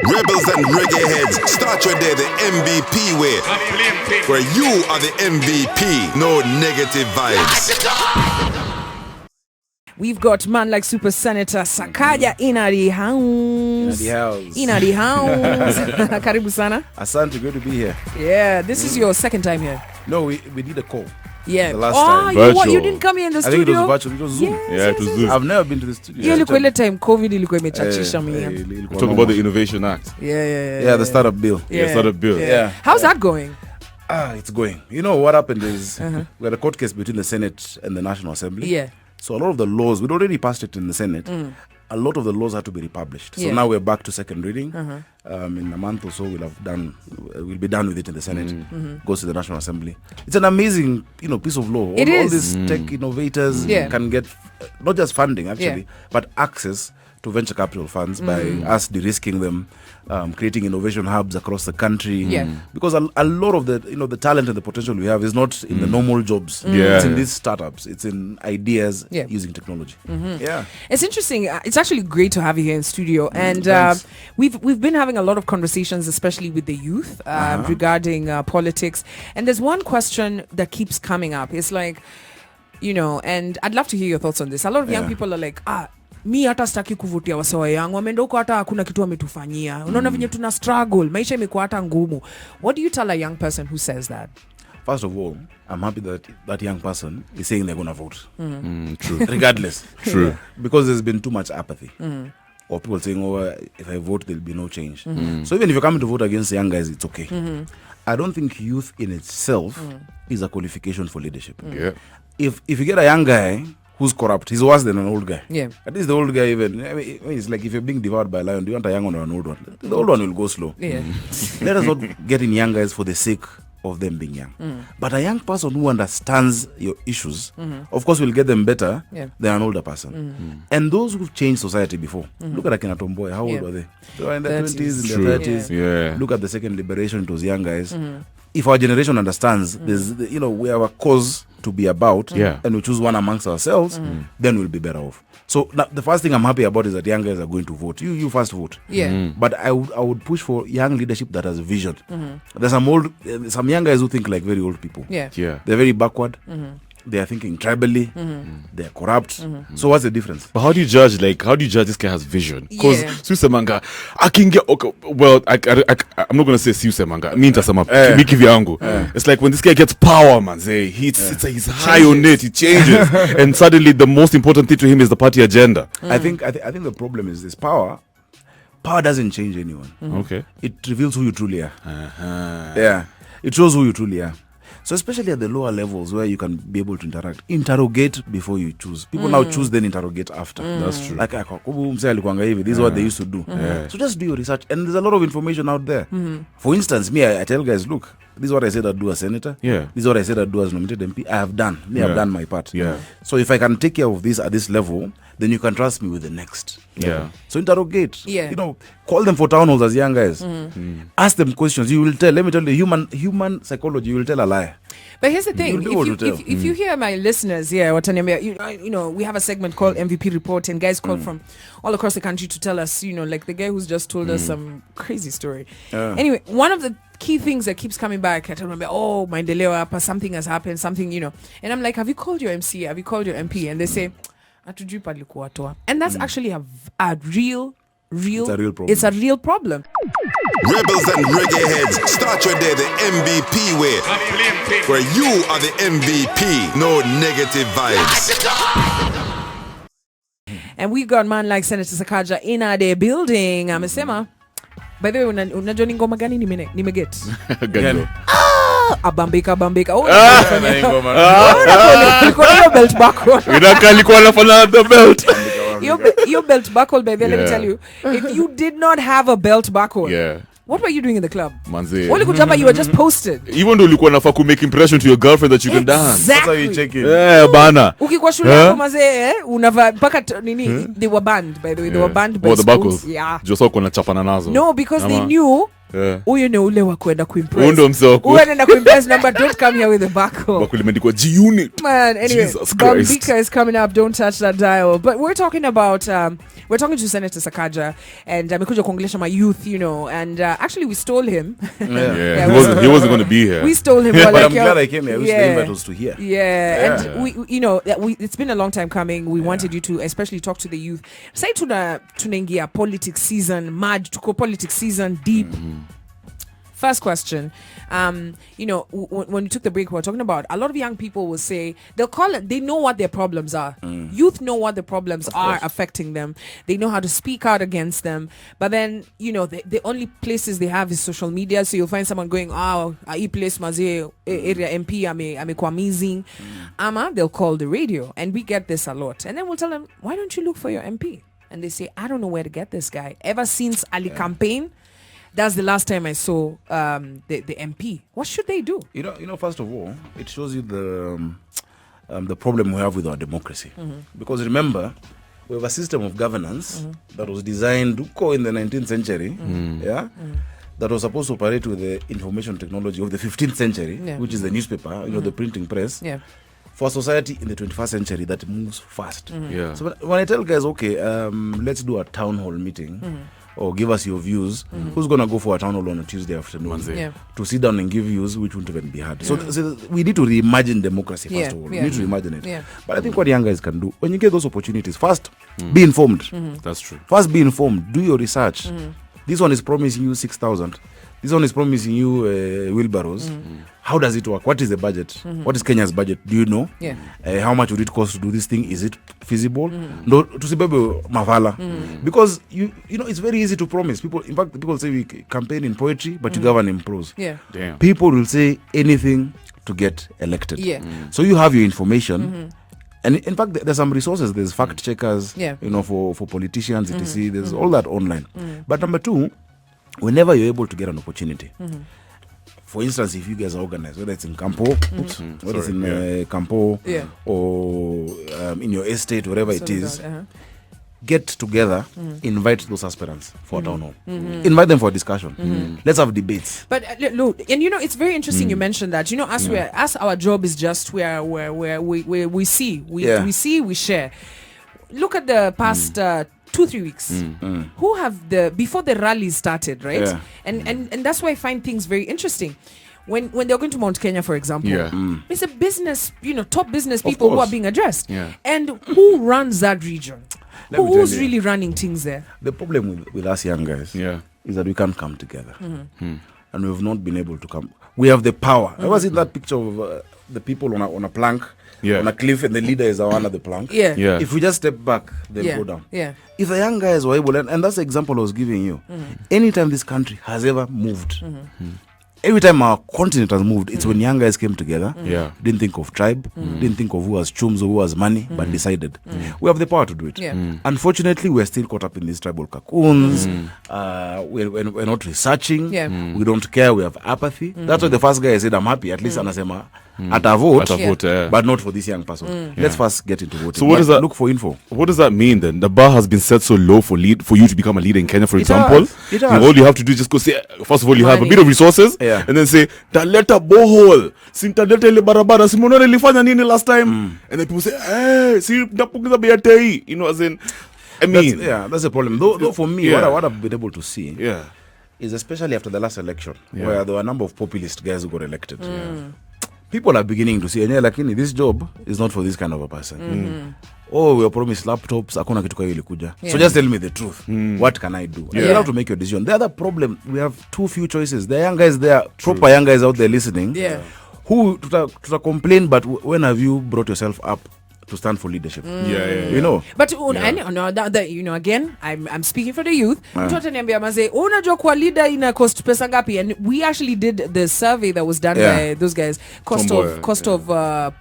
Rebels and reggae heads, start your day the MVP way. Where you are the MVP, no negative vibes. We've got man like Super Senator Sakaja in the house. Karibu sana. Asante, good to be here. Yeah, this is your second time here. No, we did a call. Yeah. The last time. You didn't come here in the studio? I think it was virtual. It was Zoom. It was Zoom. I've never been to the studio. Yeah, ilikuwa ile time COVID ilikuwa imechachisha mimi. Talk about the Innovation Act. Yeah, the startup bill. Yeah, startup bill. Yeah. How's that going? It's going. You know what happened is we had a court case between the Senate and the National Assembly. Yeah. So a lot of the laws, we'd already passed it in the Senate. A lot of the laws had to be republished. So now we're back to second reading. In a month or so, we'll be done with it in the Senate. Goes to the National Assembly. It's an amazing, piece of law. It all is. these tech innovators can get not just funding actually, but access to venture capital funds by us de-risking them, creating innovation hubs across the country. Because a lot of the talent and the potential we have is not in the normal jobs. It's in these startups. It's in ideas using technology. Yeah, it's interesting. It's actually great to have you here in studio, and we've been having a lot of conversations, especially with the youth, regarding politics. And there's one question that keeps coming up. It's like, and I'd love to hear your thoughts on this. A lot of young people are like, mi hata sitaki kuvutia wasewa yangu, wameenda huko hata hakuna kitu wametufanyia. Unaona venye tuna struggle, maisha imekuwa hata ngumu. What do you tell a young person who says that? First of all, I'm happy that that young person is saying they're going to vote. True. Regardless. True. Because there's been too much apathy. Or people saying, if I vote, there'll be no change. So even if you're coming to vote against the young guys, it's okay. I don't think youth in itself is a qualification for leadership. Yeah. If you get a young guy who's corrupt, he's worse than an old guy. Yeah. At least the old guy even, it's like if you're being devoured by a lion, do you want a young one or an old one? The old one will go slow. Yeah. Let us not get in young guys for the sake of them being young. But a young person who understands your issues, of course, will get them better than an older person. And those who've changed society before, look at Akina Tomboy, how old were they? They were in their 20s, in their 30s. Yeah. Look at the second liberation, it was young guys. If our generation understands, there's, we have a cause to be about, and we choose one amongst ourselves, then we'll be better off. So the first thing I'm happy about is that young guys are going to vote. You first vote. But I would push for young leadership that has vision. There's some young guys who think like very old people. They're very backward. They are thinking tribally. They are corrupt. So what's the difference? But how do you judge this guy has vision? Because Susemanga, I can get well. I'm not gonna say Susemanga. Me nitasema Miki vyangu. It's like when this guy gets power, man. He's high on it. He changes, and suddenly the most important thing to him is the party agenda. I think the problem is this: power doesn't change anyone. Okay, it reveals who you truly are. Yeah, it shows who you truly are. So especially at the lower levels where you can be able to interrogate before you choose. People now choose, then interrogate after. That's true. Like, this is what they used to do. So just do your research. And there's a lot of information out there. For instance, me, I tell guys, look, this is what I said I'd do as senator. This is what I said I'd do as nominated MP. I have done. I've done my part. So if I can take care of this at this level, then you can trust me with the next. So interrogate. Call them for town halls as young guys. Ask them questions. You will tell. Let me tell you, human psychology, you will tell a lie. But here's the thing: if you hear my listeners, we have a segment called MVP Report, and guys call from all across the country to tell us, like the guy who's just told us some crazy story. Anyway, one of the key things that keeps coming back, I remember, maendeleo hapa, something has happened, something, and I'm like, have you called your MC? Have you called your MP? And they say, atujui palikuwa toa. And that's actually a real problem. It's a real problem. Rebels and reggae heads, start your day the MVP way. Where you are the MVP, no negative vibes. And we got man like Senator Sakaja in the building. Amesema. By the way, unajua ni ngoma gani nimeget? Abambika. Niko belt buckle. Alikuwa anafanya the belt. Your belt buckle, baby. Let me tell you, if you did not have a belt buckle, what were you doing in the club? Manze. You were just posted. Even though ulikuwa nafaa to make impression to your girlfriend that you can dance. That's how you check it. Bana. Ukikuwa shule yako manze, unava paka nini? They were banned, by the way. They were banned by the buckles. Yeah. Just uko na chapana nazo. No, because they knew Uyu ne ule wa kwenda kuimpress. Undo msoko. Uenda kuimpress number, don't come here with the backhoe. Bakulimeandikwa G-Unit. Man, anyway, Jesus Bombika is coming up. Don't touch that dial. But we're talking about, we're talking to Senator Sakaja, and amekuja kuongelesha my youth, you know, and actually we stole him. Yeah. He wasn't going to be here. We stole him. But I'm glad I came here. I wish the invite was to hear. And we, you know, it's been a long time coming. We wanted you to especially talk to the youth. Say tunaingia politics season, mad tuko politics season deep. First question, you know, when we took the break, we were talking about a lot of young people will say they'll call it. They know what their problems are. Youth know what the problems are affecting them. They know how to speak out against them. But then, you know, the only places they have is social media. So you'll find someone going, "Oh, I place maze area MP amekuwa amazing." They'll call the radio, and we get this a lot. And then we'll tell them, "Why don't you look for your MP?" And they say, "I don't know where to get this guy. Ever since Ali campaign." That's the last time I saw the MP. What should they do? You know. First of all, it shows you the problem we have with our democracy. Because remember, we have a system of governance that was designed in the 19th century. That was supposed to operate with the information technology of the 15th century, which is the newspaper, you know, the printing press. For a society in the 21st century that moves fast. So when I tell guys, okay, let's do a town hall meeting. Or give us your views. Who's going to go for a town hall on a Tuesday afternoon to sit down and give views which wouldn't even be hard? So we need to reimagine democracy first of all. We need to reimagine it. But I think what young guys can do, when you get those opportunities, first, be informed. That's true. First, be informed. Do your research. This one is promising you 6,000. This one is promising you wheelbarrows. How does it work? What is the budget? What is Kenya's budget? Do you know? How much would it cost to do this thing? Is it feasible? No, to see mavala. Because you know it's very easy to promise people. In fact, people say we campaign in poetry, but you govern in prose. Damn. People will say anything to get elected. So you have your information. And in fact, there's some resources. There's fact checkers, you know, for politicians, etc. There's all that online. But number two, whenever you're able to get an opportunity, for instance, if you guys are organized, whether it's in Campo, whether it's in Campo, or in your estate, wherever it is, get together, invite those aspirants for a town hall. Invite them for a discussion. Let's have debates. But look, and you know, it's very interesting you mentioned that. You know, as our job is just where we see, we share. Look at the past 2-3 weeks. Who have before the rally started, right? And that's why I find things very interesting. When they're going to Mount Kenya, for example, it's a business, you know, top business people who are being addressed. And who runs that region? Who's really running things there? The problem with us young guys is that we can't come together. And we have not been able to come. We have the power. I was in that picture of the people on a plank, on a cliff, and the leader is one of the plank. If we just step back, they'll go down. If the young guys were able, and that's the example I was giving you, anytime this country has ever moved, every time our continent has moved, it's when young guys came together, didn't think of tribe, didn't think of who has chums or who has money, but decided. We have the power to do it. Unfortunately, we're still caught up in these tribal cocoons. We're not researching. We don't care. We have apathy. That's why the first guy said, I'm happy. At least anasema at a vote, but not for this young person. Let's first get into voting. So what does that look for info? What does that mean then? The bar has been set so low for you to become a leader in Kenya, for example. All you have to do is just go say, first of all, you have a bit of resources, and then say, taleta bohol, sintaleta ile barabara, simonone ilifanya nini last time, and then people say, hey, si ndapunguza bei ya tei, you know, as in, I mean, that's the problem. Though for me, what I've been able to see, is especially after the last election, where there were a number of populist guys who got elected. People are beginning to see, lakini this job is not for this kind of a person. Oh, we are promised laptops, hakuna kitu kwa hiyo ilikuja. So just tell me the truth. What can I do? And you have to make your decision. The other problem, we have too few choices. There are young guys there, proper young guys out there listening, who to complain, but when have you brought yourself up to stand for leadership? You know. But you know, again, I'm speaking for the youth. Tutaniambia maze, unajua kwa leader ina cost pesa ngapi? And we actually did the survey that was done by those guys. Cost of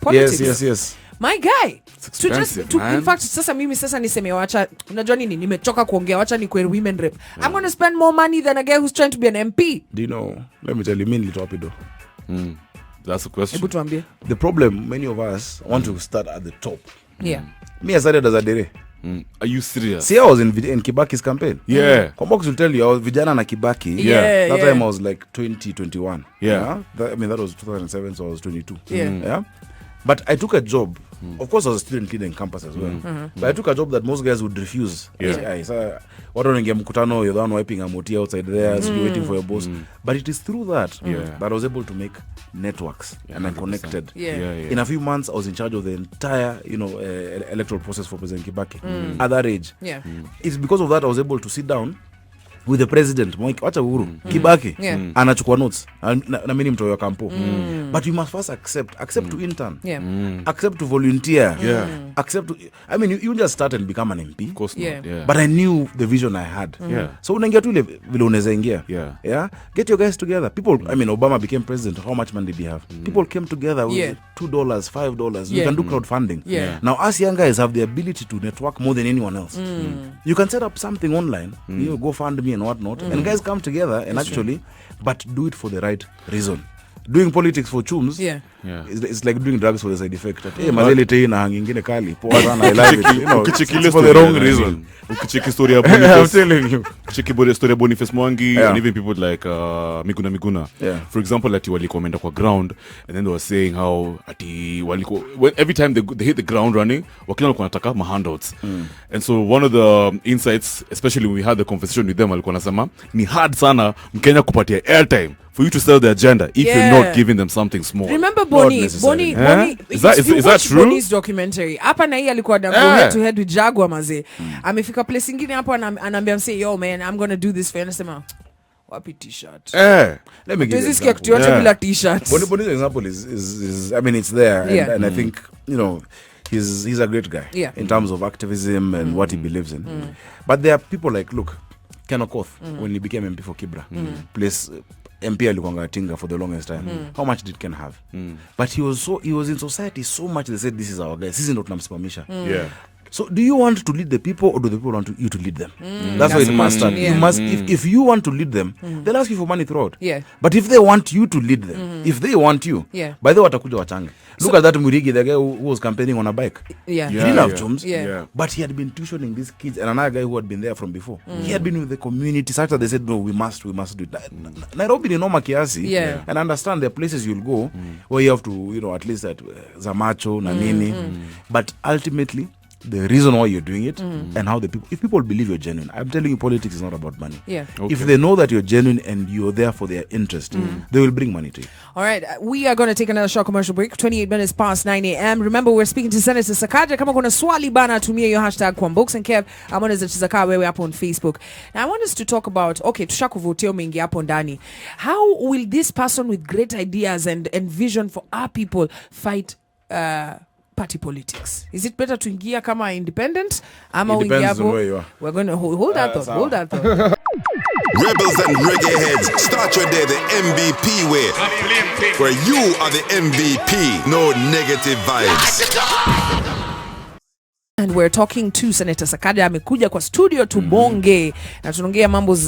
politics. Yes. My guy, in fact, sasa mimi sasa niseme wacha, unajua nini, nimechoka kuongea, wacha ni kwa women rep. I'm going to spend more money than a guy who's trying to be an MP. Do you know, let me tell you, mean little rapido. That's the question. The problem, many of us want to start at the top. Me, I started as a dere. Are you serious? See, I was in Kibaki's campaign. Yeah. Kombox will tell you, I was Vijana na Kibaki. Yeah. That time I was like 20, 21. Yeah. I mean, that was 2007, so I was 22. Yeah. But I took a job. Of course, I was a student leader in campus as well. But I took a job that most guys would refuse. What don't get mkutano? You're the one wiping a moti outside there, so you're waiting for your boss. But it is through that that I was able to make networks and I connected. In a few months, I was in charge of the entire, electoral process for President Kibaki at that age. It's because of that I was able to sit down with the president wacha Uhuru Kibaki anachukua notes na mimi mtoyo kampo. But you must first accept to intern, accept to volunteer, accept to, I mean, you just start and become an MP. Of course not. But I knew the vision I had. So unaingia tu ile vile unaweza ingia. Get your guys together. People, I mean, Obama became president. How much money did he have? People came together with $2, $5. You can do crowdfunding. Now us young guys have the ability to network more than anyone else. You can set up something online, go fund me and whatnot, and guys come together and actually, but do it for the right reason. Doing politics for chums, it's like doing drugs for the side effect. Mazeli tei na ngingine kali, poa sana, I love it. It's for the wrong reason. Ukicheki story ya Boniface, I'm telling you. Ukicheki story ya Boniface Mwangi, and even people like Miguna. For example, ati walikuwa wameenda kwa ground, and then they were saying how ati walikuwa, every time they hit the ground running, wakila walikuwa wanataka handouts. And so one of the insights, especially when we had the conversation with them, walikuwa nasema ni hard sana Mkenya kupatia airtime for you to sell the agenda if you're not giving them something small. Remember Bonnie, is that true? Bonnie's documentary. Hapa na hii alikuwa go head to head with Jaguar maze. Amefika place ingine hapo anaambia mse, yo man, I'm going to do this for you. Anasema wapi t-shirt? Let me give you an example. Bila t-shirt. Bonnie's example is I mean, it's there, and I think, he's a great guy in terms of activism and what he believes in. But there are people like, look, Ken Okoth, when he became MP for Kibra, place MP alikuanga Tinga for the longest time. How much did Ken have? But he was in society so much, they said, this is our guy, sisi ndo tunamsimamisha. So do you want to lead the people, or do the people want you to lead them? That's why it must start. You must, if you want to lead them, they'll ask you for money throughout. But if they want you to lead them, if they want you, by the way, watakuja wachange. Look at that Murigi, the guy who was campaigning on a bike. He didn't have chums, but he had been tuitioning these kids, and another guy who had been there from before. He had been with the community, such that they said, no, we must do it. Nairobi ni noma kiasi, and understand there are places you'll go where you have to, at least at Zamacho, Nanini, but ultimately, the reason why you're doing it and how the people, if people believe you're genuine, I'm telling you, politics is not about money. If they know that you're genuine and you're there for their interest, they will bring money to you. All right, we are going to take another short commercial break. 28 minutes past 9 a.m. Remember, we're speaking to Senator Sakaja. Kama kuna swali bana, tumia your hashtag kwa Books and Kev. I'm on Zachizaka wewe hapo on Facebook. Now I want us to talk about, okay, tushakuvutia mingi hapo ndani. How will this person with great ideas and vision for our people fight party politics? Is it better to ingia kama independent? Ama it depends on where you are. We're going to hold that thought. Rebels and reggae heads, start your day the MVP way, where you are the MVP, no negative vibes. And we're talking to Senator Sakaja. Amekuja kwa studio tubonge na tunaongea mambo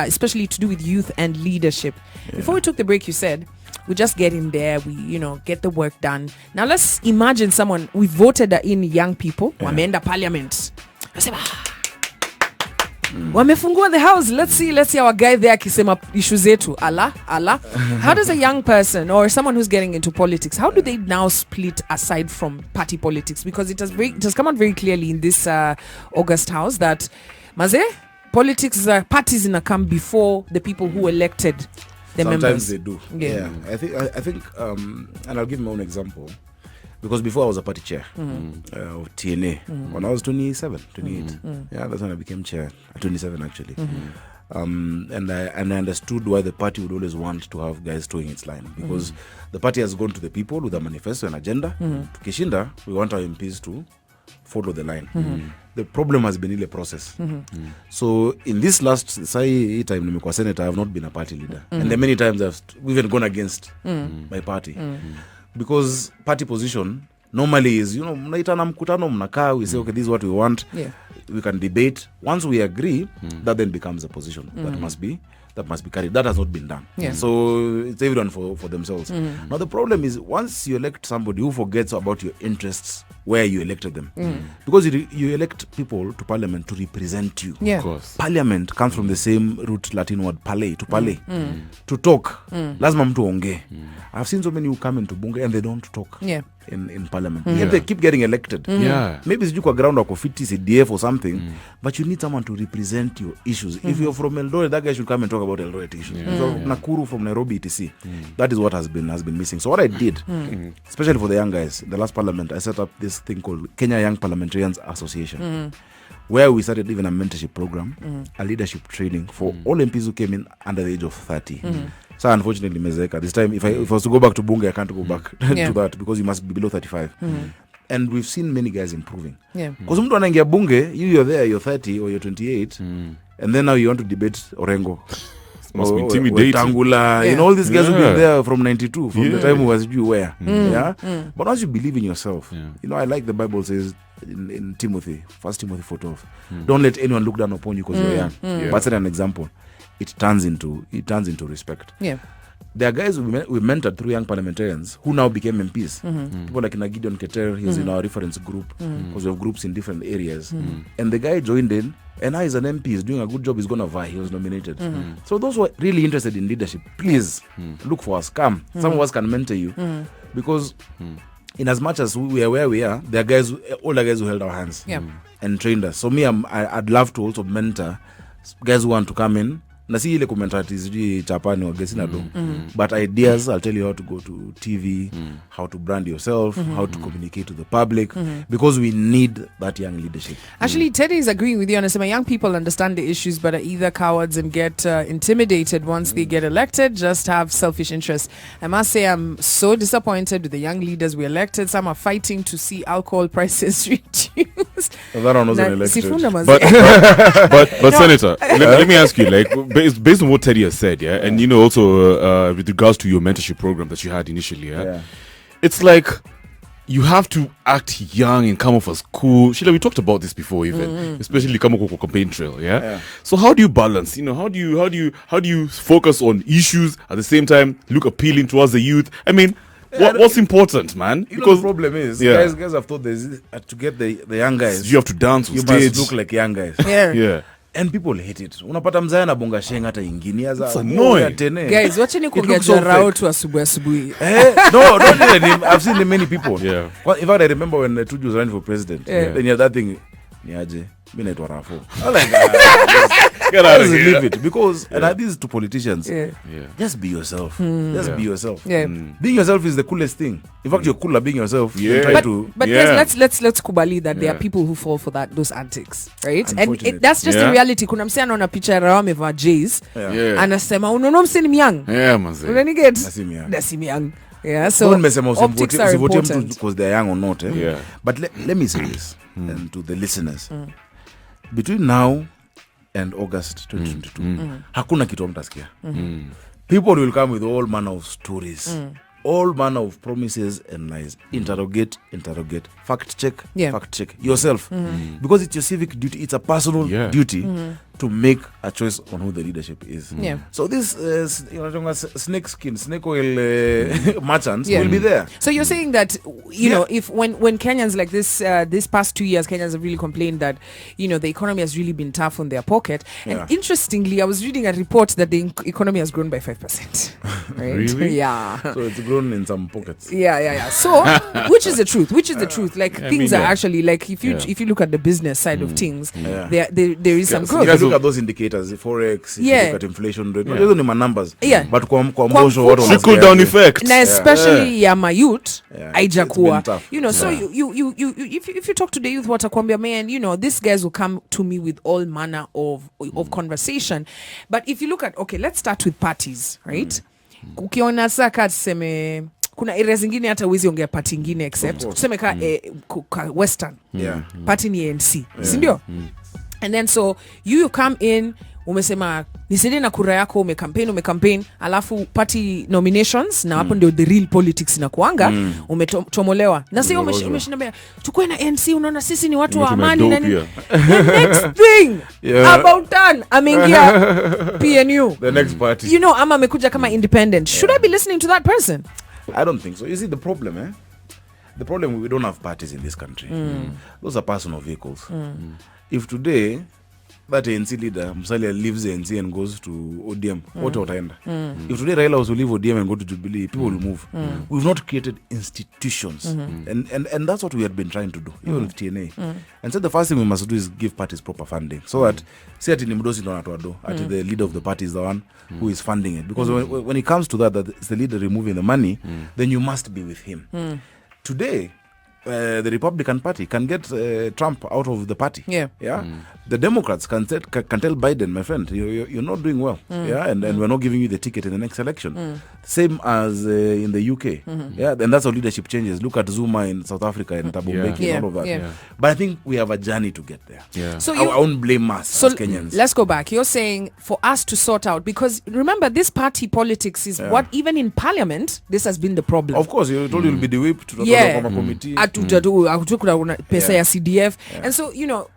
especially to do with youth and leadership. Before we took the break, you said we just get in there, we get the work done. Now let's imagine someone, we voted in young people, wameenda parliament. Wamefungua the house. Let's see our guy there akisema issue zetu. Allah. How does a young person or someone who's getting into politics, how do they now split aside from party politics? Because it has come out very clearly in this August house that maze politics parties come before the people who elected the members. Sometimes they do. I think and I'll give my own example. Because before I was a party chair of TNA when I was 27, 28. That's when I became chair at 27 actually. And I understood why the party would always want to have guys towing its line. Because the party has gone to the people with a manifesto and agenda. Tukishinda, we want our MPs to follow the line. The problem has been in the process. So in this last time nimekuwa senator, I have not been a party leader. And the many times we've even gone against my party. Because party position normally is, mnaitana mkutano, mnakaa, we say, okay, this is what we want. we can debate. Once we agree, that then becomes a position that must be carried. That has not been done. So it's everyone for themselves. Now the problem is, once you elect somebody who forgets about your interests, where you elected them, because you elect people to parliament to represent you. Yeah. Of course. Parliament comes from the same root Latin word parley, to parley, to talk. Lazima mtu ongee. I've seen so many who come into bunge and they don't talk. In parliament, yet they keep getting elected. Maybe it's kwa ground or fiti CDF or something, but you need someone to represent your issues. If you're from Eldoret, that guy should come and talk about Eldoret issues. So Nakuru, from Nairobi, etc. That is what has been missing. So what I did, especially for the young guys, in the last parliament, I set up this thing called Kenya Young Parliamentarians Association, where we started even a mentorship program, a leadership training for all MPs who came in under the age of 30. So unfortunately, Mezeka, this time, if I was to go back to Bunge, I can't go back to that, because you must be below 35. And we've seen many guys improving. Because mtu anaingia Bunge, you're there, you're 30 or you're 28, and then now you want to debate Orengo. Must be intimidating. Tangula, you know, all these guys who've been there from 92, from the time who was you where. But once you believe in yourself, you know, I like the Bible says in Timothy, 1 Timothy 4:12, don't let anyone look down upon you because you're young. But set an example. It turns into respect. There are guys we mentored through young parliamentarians who now became MPs. People like Gideon Keter, he's in our reference group, because we have groups in different areas. And the guy joined in, and now he's an MP, he's doing a good job, he's going to vie, he was nominated. So those who are really interested in leadership, please look for us, come. Some of us can mentor you, because in as much as we are where we are, there are guys, older guys who held our hands and trained us. So me, I'd love to also mentor guys who want to come in. Na si ile commentary sijui chapani wagesi na do, but ideas, I'll tell you how to go to TV, how to brand yourself, how to communicate to the public, because we need that young leadership. Actually, Teddy is agreeing with you on this. Young people understand the issues, but are either cowards and get intimidated once they get elected, just have selfish interests. I must say, I'm so disappointed with the young leaders we elected. Some are fighting to see alcohol prices reduced. That one wasn't elected. But Senator, let me ask you, like, based on what Teddy has said, and you know, also with regards to your mentorship program that you had initially, it's like you have to act young and come off as cool. Sheila, we talked about this before, even especially come off campaign trail, So how do you balance? You know, how do you focus on issues at the same time look appealing towards the youth? I mean, what's important, man? You know, the problem is, guys have thought to get the young guys, you have to dance on stage. You must look like young guys. And people hate it. Unapata mzaya na bonga shenga hata ingine as a annoying. Guys, wacheni kuongea jarao tu asubuhi. No, don't even. I've seen many people. Well, in fact, I remember when Tuju was running for president. Then you had that thing. Niaje, mimi naitwa Rafo. I'm like, get out of here. Leave it, because and these two politicians. Just be yourself. Just be yourself. Being yourself is the coolest thing. In fact, you're cooler being yourself. But guys, let's kubali that there are people who fall for those antics, right? And that's just the reality. Kuna msee anaona picha ya Rawa amevaa J's, anasema unaona msee ni young. Manze. Unaniget? That's young. So optics are important because they're young or not. But let me say this and to the listeners. Between now and August 2022, hakuna kitu mtasikia. People will come with all manner of stories, all manner of promises and lies. Interrogate, fact check yourself, because it's your civic duty. It's a personal duty to make a choice on who the leadership is. So this snake oil merchants will be there. So you're saying that you know, if when Kenyans like this past 2 years, Kenyans have really complained that, you know, the economy has really been tough on their pocket. And interestingly, I was reading a report that the economy has grown by 5%. Right? Really? So it's grown in some pockets. So which is the truth? Like things are actually, like, if you look at the business side of things, there is some growth. You guys look at those indicators, the forex, if you look at inflation rate. Those are my numbers. But kwa mbosho what trickle down effect. Now, especially my youth, aijakuwa. You know, so you if you talk to the youth, watakwambia, man, you know, these guys will come to me with all manner of conversation. But if you look at, okay, let's start with parties, right? Ukiona saka tuseme kuna area zingine hata uwezi ongea party ingine except tuseme ka Western party ni ANC, si ndio? And then so you come in umesema nisaidie na kura yako, umecampaign alafu party nominations na hapo ndio the real politics na kuanga umetomolewa na sio umeshinda tukue na NC, unaona sisi ni watu wa amani na nini. The next thing about done ameingia PNU, the next party, you know, ama amekuja kama independent. Should I be listening to that person? I don't think so. You see the problem, the problem, we don't have parties in this country. Those are personal vehicles. If today that ANC leader Musalia leaves ANC and goes to ODM, what wataenda? If today Raila was to leave ODM and go to Jubilee, people will move. We've not created institutions, and that's what we had been trying to do, even with TNA. And so the first thing we must do is give parties proper funding, so that say at Nimdosi Donatwado, at the leader of the party is the one who is funding it, because when it comes to that it's the leader removing the money, then you must be with him. Today the Republican Party can get Trump out of the party. The Democrats can tell Biden, my friend, you're not doing well. And we're not giving you the ticket in the next election. Same as in the UK. And that's how leadership changes. Look at Zuma in South Africa and Thabo Mbeki and all of that. But I think we have a journey to get there. So I won't blame us as Kenyans. Let's go back. You're saying for us to sort out, because remember, this party politics is what even in parliament this has been the problem. Of course, you told you'll be the whip to the committee. Pesa ya CDF. And so, you know,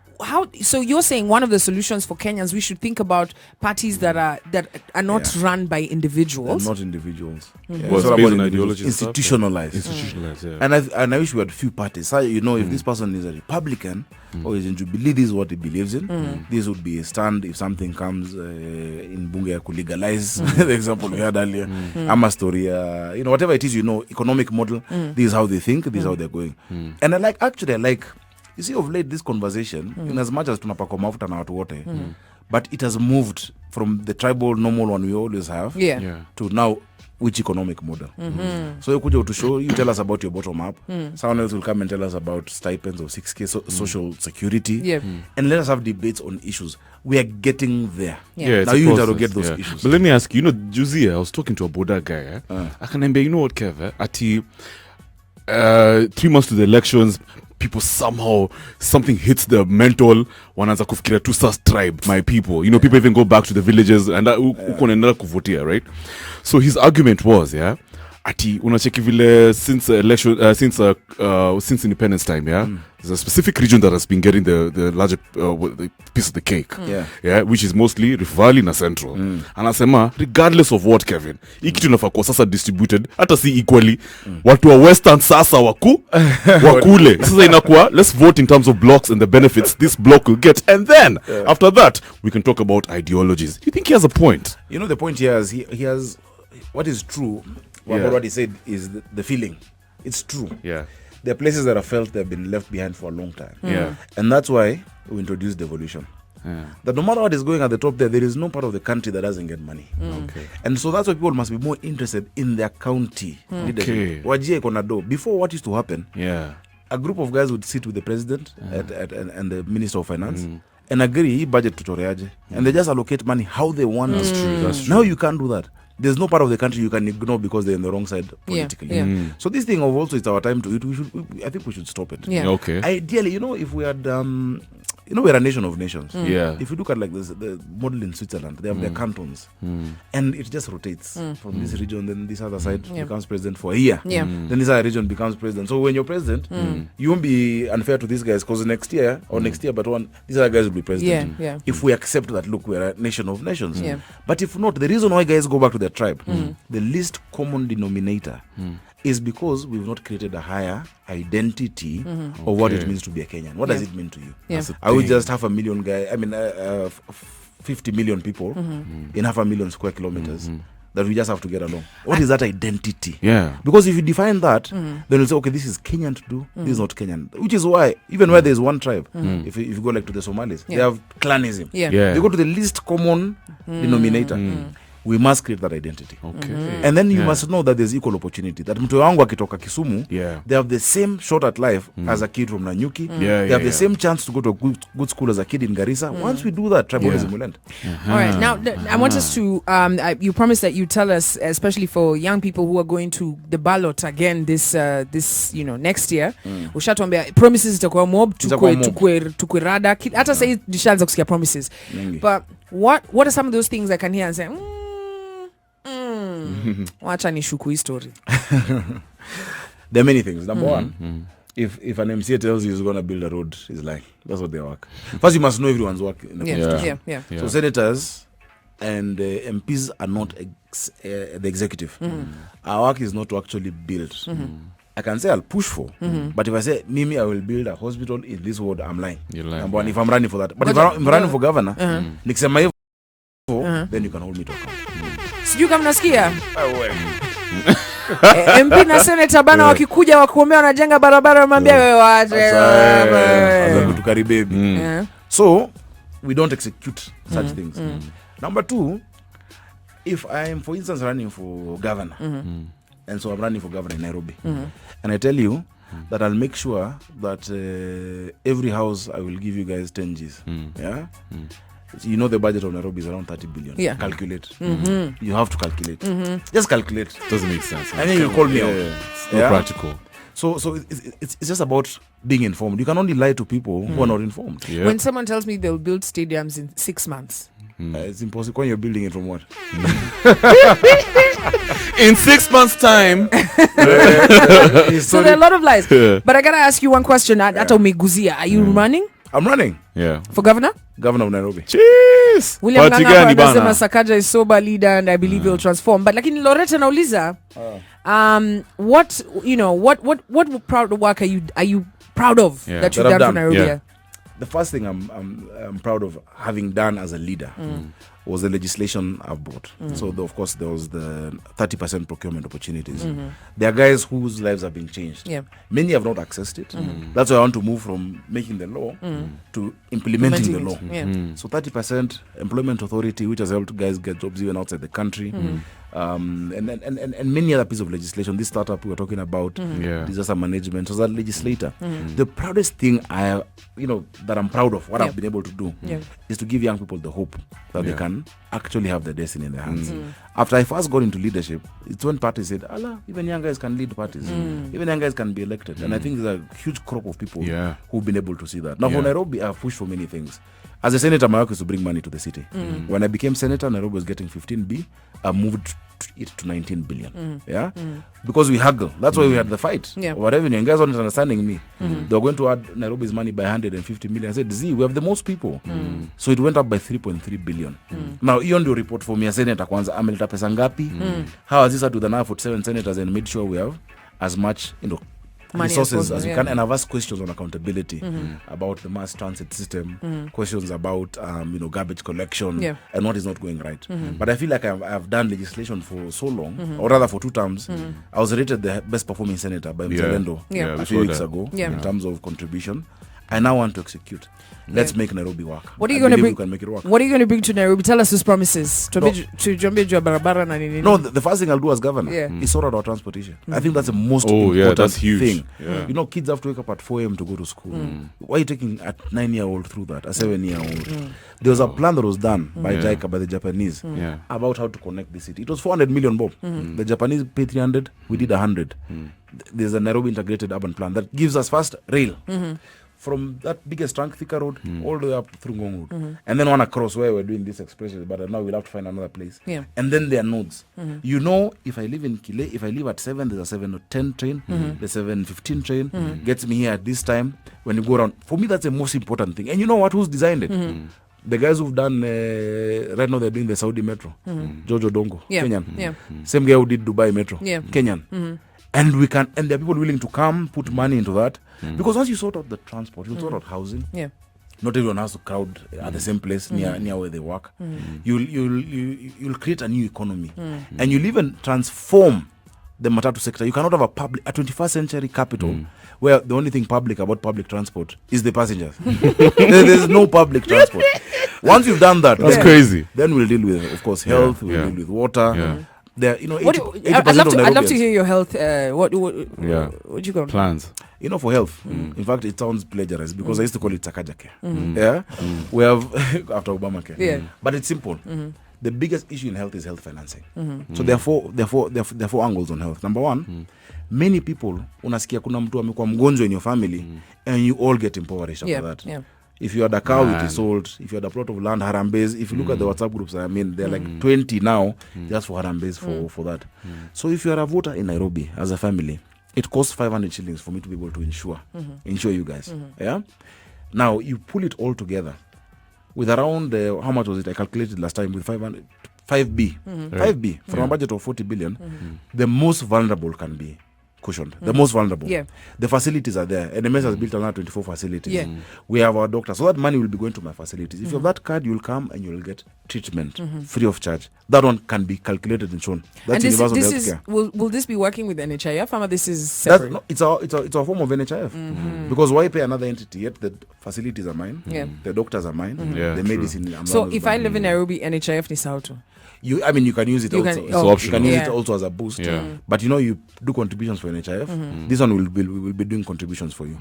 so you're saying one of the solutions for Kenyans, we should think about parties that are not run by individuals. They're not individuals. Well, it's based on ideology, institutionalized. And I wish we had few parties. So, you know, if this person is a Republican or is in Jubilee, this is what he believes in. This would be a stand if something comes in Bunge to legalize the example we had earlier. Amastoria, you know, whatever it is, you know, economic model, this is how they think, this is how they're going. And I like you see, of late, this conversation, in as much as tunapakwa mafuta na watu wote, but it has moved from the tribal normal one we always have to now which economic model. So you could tell us about your bottom up. Someone else will come and tell us about stipends of 6K social security, and let us have debates on issues. We are getting there. Now you interrogate those issues. But let me ask you, you know, Juzi, I was talking to a Boda guy. I can remember, you know what, Kev? Ati 3 months to the elections, people somehow, something hits the mental, wanaanza kufikiria tu sas tribe, my people. You know, people even go back to the villages and uko naenda kuvotia, right? So his argument was, ati unacheki vile since election since independence time, there's a specific region that has been getting the larger the piece of the cake, which is mostly Rift Valley na Central. Anasema regardless of what, Kevin, hii kitu inafaa kwa sasa distributed hata si equally, watu wa western sasa wakule sasa inakuwa let's vote in terms of blocks and the benefits this block will get, and then after that we can talk about ideologies. You think he has a point? You know, the point here is he has what is true. What he said is the feeling. It's true. There are places that are felt they've been left behind for a long time. And that's why we introduced devolution. That no matter what is going at the top there is no part of the country that doesn't get money. And so that's why people must be more interested in their county leadership. Wajie kona do. Before, what used to happen, a group of guys would sit with the president and the minister of finance and agree budget tutoreaje, and they just allocate money how they want. That's true. Now you can't do that. There's no part of the country you can ignore because they're on the wrong side politically. So this thing of also it's our time to it. I think we should stop it. Ideally, you know, if we had you know, we're a nation of nations. If you look at like this, the model in Switzerland, they have their cantons, and it just rotates from this region, then this other side becomes president for a year, then this other region becomes president. So when you're president, you won't be unfair to these guys because next year, but these other guys will be president. If we accept that, look, we're a nation of nations. But if not, the reason why guys go back to their tribe, the least common denominator is because we've not created a higher identity of what it means to be a Kenyan. What does it mean to you? Are we just 500,000 guy? I mean, 50 million people in 500,000 square kilometers that we just have to get along. What is that identity? Because if you define that, then you'll say, okay, this is Kenyan to do, this is not Kenyan. Which is why, even where there's one tribe, if you go like to the Somalis, they have clanism. They go to the least common denominator. We must create that identity. And then you must know that there's equal opportunity. That mtu wangu akitoka Kisumu, they have the same shot at life as a kid from Nanyuki. They have the same chance to go to a good school as a kid in Garissa. Once we do that, tribalism will end. All right. Now, I want us to, you promised that you tell us, especially for young people who are going to the ballot again this you know, next year. Ushatuambia promises itakuwa mob, tukwe rada. Hata sasa nishaanza kusikia promises. But what are some of those things I can hear and say, wacha nishuku hii story? There are many things. Number one, if an MCA tells you he's going to build a road, he's lying. That's what they work. First, you must know everyone's work in the constitution. Yeah. So senators and MPs are not the executive. Our work is not to actually build. I can say I'll push for, but if I say, Mimi, I will build a hospital in this ward, I'm lying. You're lying. Number one, if I'm running for that. But if I'm running for governor, nikisema hivyo, then you can hold me to account. Sijui kama nasikia. MP na senator bana wakikuja wakuombea wanajenga barabara wamwambia wewe waje. Baby. So we don't execute such things. Number two, if I'm, for instance, running for governor, and so I'm running for governor in Nairobi, and I tell you that I'll make sure that every house I will give you guys 10 Gs. Yeah. You know the budget of Nairobi is around 30 billion. Yeah. Calculate. You have to calculate. Just calculate. Doesn't make sense. And then you call me out. It's not practical. So it's just about being informed. You can only lie to people who are not informed. Yeah. When someone tells me they'll build stadiums in 6 months. It's impossible. When you're building it from what? In 6 months' time. So there are a lot of lies. But I gotta ask you one question. Ato Miguzia, are you running? I'm running. Yeah. For governor? Governor of Nairobi. Jeez. William Nganga anasema Sakaja is sober leader and I believe he'll transform. But lakini Loretta nauliza, what proud work are you proud of that you've done for Nairobi? Yeah. The first thing I'm proud of having done as a leader was the legislation I've brought. So of course there was the 30% procurement opportunities. There are guys whose lives have been changed. Yeah. Many have not accessed it. That's why I want to move from making the law to implementing the law. Yeah. So 30% employment authority, which has helped guys get jobs even outside the country. And many other pieces of legislation. This startup we were talking about, disaster management. So as a legislator, the proudest thing that I'm proud of, what I've been able to do, is to give young people the hope that they can actually have their destiny in their hands. After I first got into leadership, it's when parties said, Allah, even young guys can lead parties. Even young guys can be elected. And I think there's a huge crop of people who've been able to see that. Now for Nairobi, I've pushed for many things. As a senator, my work is to bring money to the city. When I became senator, Nairobi was getting 15B. I moved it to 19 billion. Because we haggle. That's why we had the fight over revenue. And guys weren't understanding me. They were going to add Nairobi's money by 150 million. I said, we have the most people. So it went up by 3.3 billion. Now, hiyo ndio report for me as senator kwanza. Ameleta pesa ngapi? How has this had with the 47 senators and made sure we have as much, resources as we can, and I've asked questions on accountability about the mass transit system, questions about garbage collection and what is not going right. But I feel like I've done legislation for so long, or rather for 2 terms. I was rated the best performing senator by Mzalendo a few weeks ago in terms of contribution. I now want to execute. Let's make Nairobi work. What are you going to bring? Can make it work. What are you going to bring to Nairobi? Tell us those promises. No, the first thing I'll do as governor is sort out our transportation. I think that's the most important thing. Yeah. Kids have to wake up at 4 a.m. to go to school. Why are you taking a 9-year-old through that? A 7-year-old? There was a plan that was done by JICA, by the Japanese, about how to connect the city. It was 400 million bob. The Japanese paid 300. We did 100. There's a Nairobi integrated urban plan that gives us fast rail. From that biggest trunk, Thika Road, all the way up through Ngong Road. And then one across where we're doing this expressway, but now we'll have to find another place. And then there are nodes. If I live in Kile, if I leave at 7, there's a 7 or 10 train, the 7:15 train gets me here at this time. When you go around, for me, that's the most important thing. And you know what? Who's designed it? The guys who've done, right now they're doing the Saudi Metro. Jojo Dongo, Kenyan. Same guy who did Dubai Metro, Kenyan. And there are people willing to come, put money into that. Because once you sort out the transport, you'll sort out housing. Not everyone has to crowd at the same place near where they work. You'll create a new economy. And you'll even transform the matatu sector. You cannot have a 21st century capital where the only thing public about public transport is the passengers. There's no public transport. Once you've done that, that's crazy. Then we'll deal with, of course, health, we'll deal with water. There, 80% I'd love to hear your health. What do you call plans? For health. In fact, it sounds plagiarized because I used to call it Sakaja care. We have after Obamacare. But it's simple. The biggest issue in health is health financing. So there are four angles on health. Number one, many people unasikia kuna mtu amekuwa mgonjwa in your family and you all get impoverished after that. If you had a cow, it is sold. If you had a plot of land, Harambes. If you look at the WhatsApp groups, I mean, they're like 20 now just for Harambes for that. So if you are a voter in Nairobi as a family, it costs 500 shillings for me to be able to insure you guys. Yeah. Now you pull it all together with around how much was it? I calculated last time with 5B. 5B from a budget of 40 billion. The most vulnerable can be cushioned. The most vulnerable. Yeah. The facilities are there. NMS has built another 24 facilities. Yeah. We have our doctors. So that money will be going to my facilities. If you have that card, you'll come and you'll get treatment free of charge. That one can be calculated and shown. That's universal healthcare. Will this be working with NHIF? Or this is separate? It's a form of NHIF. Because why pay another entity? Yet the facilities are mine. The doctors are mine. The medicine. So if I live in Nairobi, NHIF is how to? You can use it also. You can use it also as a boost. But you do contributions for NHIF. This one will be doing contributions for you.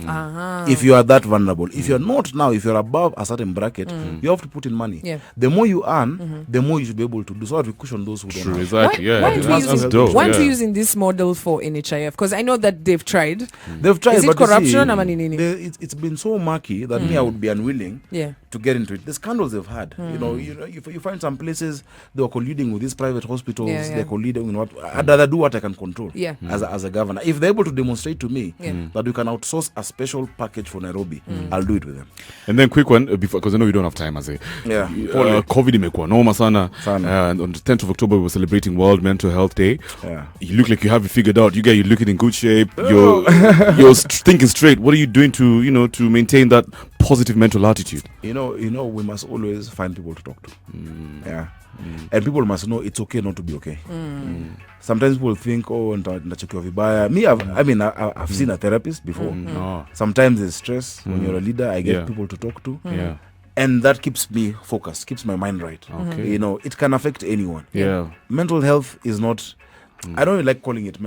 If you are that vulnerable. If you're not now, if you're above a certain bracket, you have to put in money. The more you earn, the more you should be able to do. So that we cushion those who don't have. Exactly. Why aren't we using this model for NHIF? Because I know that they've tried. Is it corruption? It's been so murky that I would be unwilling to get into it. The scandals they've had. You find some places they were colluding with these private hospitals. They're colluding with what I'd rather do what I can control as a governor. If they're able to demonstrate to me that we can outsource a special package for Nairobi, I'll do it with them. And then quick one before, because I know we don't have time. COVID imekuwa noma sana. And on the 10th of October we were celebrating World Mental Health Day. You look like you have it figured out. You're looking in good shape. You're thinking straight. What are you doing to maintain that positive mental attitude? We must always find people to talk to. And people must know it's okay not to be okay. Sometimes people think, ndachokiwa vibaya. Me, I've seen a therapist before. Sometimes there's stress. When you're a leader, I get people to talk to. And that keeps me focused, keeps my mind right. Okay. It can affect anyone. Mental health is not... I don't like calling it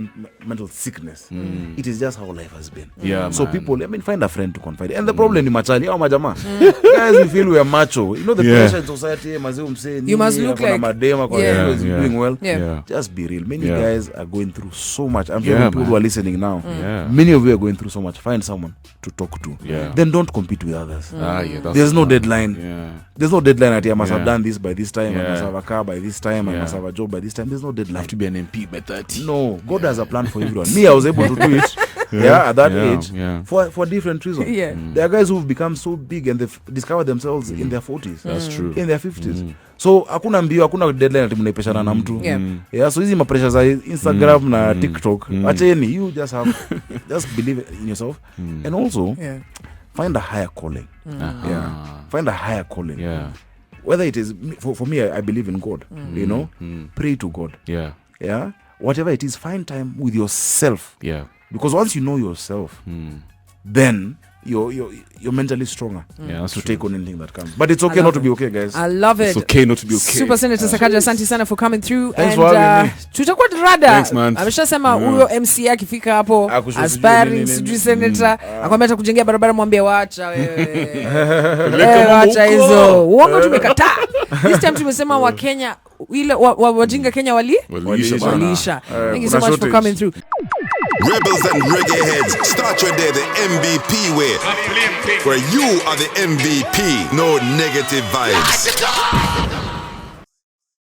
mental sickness. It is just how life has been. So people, find a friend to confide. And the problem is machali au majama. Guys, we feel we are macho. The pressure in society. You must look like doing well. Just be real. Many guys are going through so much. I'm sure people who are listening now. Many of you are going through so much. Find someone to talk to. Then don't compete with others. There's no deadline. There's no deadline at I must have done this by this time. I must have a car by this time. I must have a job by this time. There's no deadline. I have to be an MP by 30. No, God has a plan for everyone. Me, I was able to do it at that age for different reasons. There are guys who've become so big and they've discovered themselves in their 40s. That's true. In their 50s. So hakuna mbio, hakuna deadline ati mnaipeshana na mtu. So hizi mapresha za Instagram na TikTok, acheni, you just believe in yourself. And also find a higher calling. Find a higher calling. Whether it is for me, I believe in God. Pray to God. Whatever it is, find time with yourself. Because once you know yourself, then you're mentally stronger to take on anything that comes. But it's okay not to be okay, guys. I love it. It's okay not to be okay. Super Senator Sakaja, asante sana for coming through. Thanks for having me. Tutakuwa rada. Thanks, man. Ameshasema huyo MC akifika hapo aspiring sijui senator akwambia atakujengea barabara, mwambie wacha wewe. Wacha hizo. Uongo tumekataa. This time tumesema wa Kenya ile wajinga Kenya waliisha. Thank you so much for coming through. Rebels and reggae heads, start your day the MVP way, where you are the MVP. No negative vibes.